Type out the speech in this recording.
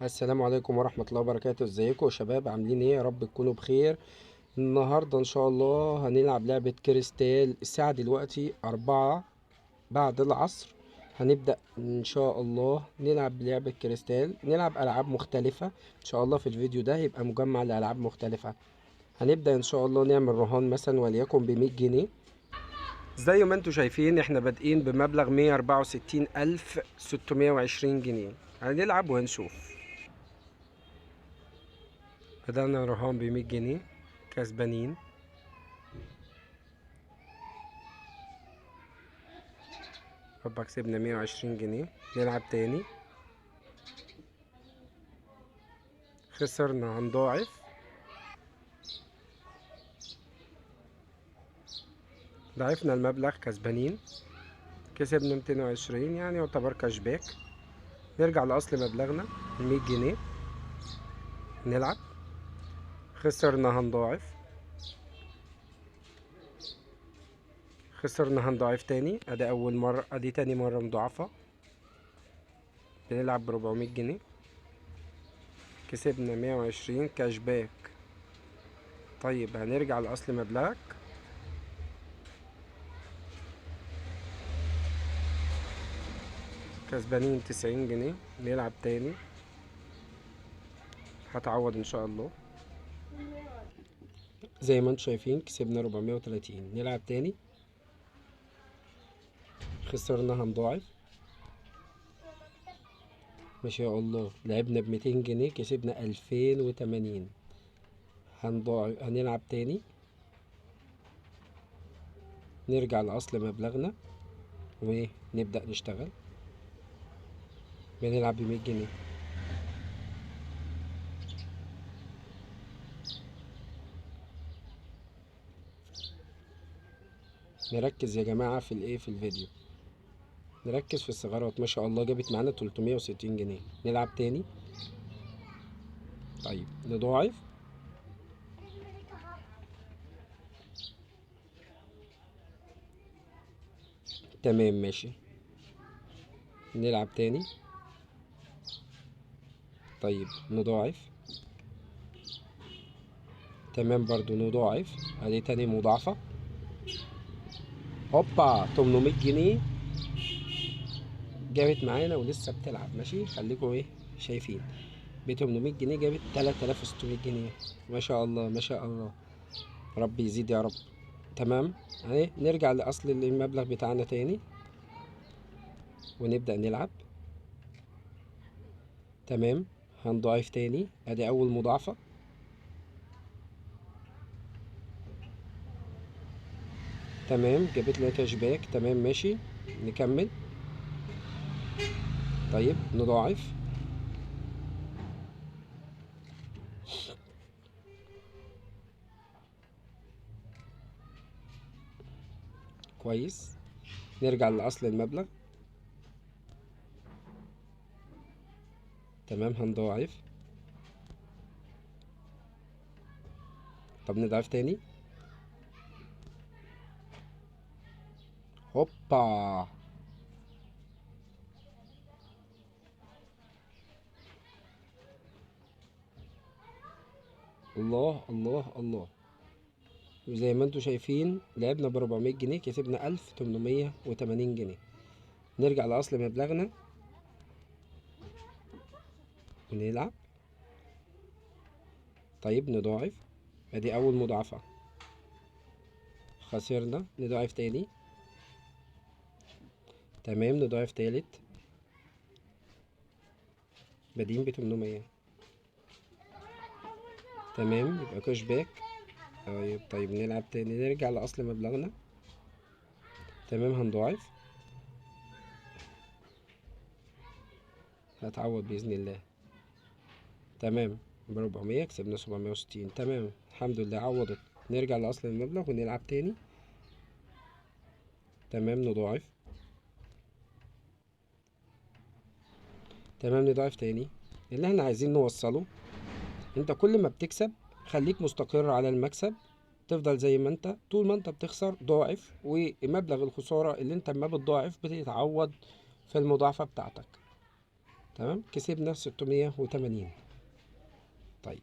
السلام عليكم ورحمة الله وبركاته. ازيكم يا شباب؟ عاملين ايه؟ يا رب تكونوا بخير. النهاردة ان شاء الله هنلعب لعبة كريستال. الساعة دلوقتي 4 بعد العصر. هنبدأ ان شاء الله نلعب لعبة كريستال، نلعب العاب مختلفة. ان شاء الله في الفيديو ده هيبقى مجمع لألعاب مختلفة. هنبدأ ان شاء الله نعمل رهان مثلا وليكن ب100 جنيه. زي ما انتوا شايفين احنا بادئين بمبلغ 164,620 جنيه. هنلعب وهنشوف. بدأنا رهان ب100 جنيه، كسبانين. هوبا كسبنا 120 جنيه. نلعب تاني، خسرنا. هنضاعف. ضعفنا المبلغ، كسبانين. كسبنا 220، يعني يعتبر كاشباك. نرجع لأصل مبلغنا 100 جنيه. نلعب، خسرنا. هنضاعف. خسرنا. هنضاعف تاني. ادي اول مرة، ادي تاني مرة مضاعفة. بنلعب ب400 جنيه. كسبنا 120 كاشباك. طيب هنرجع لأصل مبلغك. كسبانين 90 جنيه. نلعب تاني، هتعوض ان شاء الله. زي ما انتم شايفين كسبنا 430. نلعب تاني، خسرنا. هنضاعف. ما شاء الله، لعبنا ب200 جنيه، كسبنا 2080. هنضاعف. هنلعب تاني، نرجع لأصل مبلغنا ونبدأ نشتغل. بنلعب ب100 جنيه. نركز يا جماعة في الايه، في الفيديو. نركز في الثغرات. ما شاء الله جابت معانا 360 جنيه. نلعب تاني. طيب نضاعف. تمام ماشي. نلعب تاني. طيب نضاعف. تمام برضو نضاعف. ادي تاني مضاعفة. هوبا 800 جنيه جابت معانا ولسه بتلعب. ماشي، خليكم ايه شايفين. ب 800 جنيه جابت 3600 جنيه. ما شاء الله ما شاء الله. رب يزيد يا رب. تمام. اهي نرجع لاصل المبلغ بتاعنا تاني ونبدأ نلعب. تمام. هنضاعف تاني. ادي اول مضاعفة. تمام جابت لنا كاشباك. تمام ماشي. نكمل. طيب نضاعف. كويس. نرجع لاصل المبلغ. تمام هنضاعف. طب نضاعف تاني. هوبا. الله الله الله. وزي ما انتوا شايفين لعبنا ب400 جنيه، كسبنا 1880 جنيه. نرجع لأصل مبلغنا ونلعب. طيب نضاعف. ادي أول مضاعفة. خسرنا. نضاعف تاني. تمام نضاعف تالت. بادئين ب800. تمام يبقى كاش باك. طيب نلعب تاني، نرجع لأصل مبلغنا. تمام هنضاعف. هتعوض بإذن الله. تمام. ب400 كسبنا 760. تمام الحمد لله عوضت. نرجع لأصل المبلغ ونلعب تاني. تمام نضاعف. تمام نضاعف تاني. اللي احنا عايزين نوصله، انت كل ما بتكسب خليك مستقر على المكسب. تفضل زي ما انت. طول ما انت بتخسر ضاعف، ومبلغ الخسارة اللي انت ما بتضاعف بتتعوض في المضاعفة بتاعتك. تمام، كسبنا 680. طيب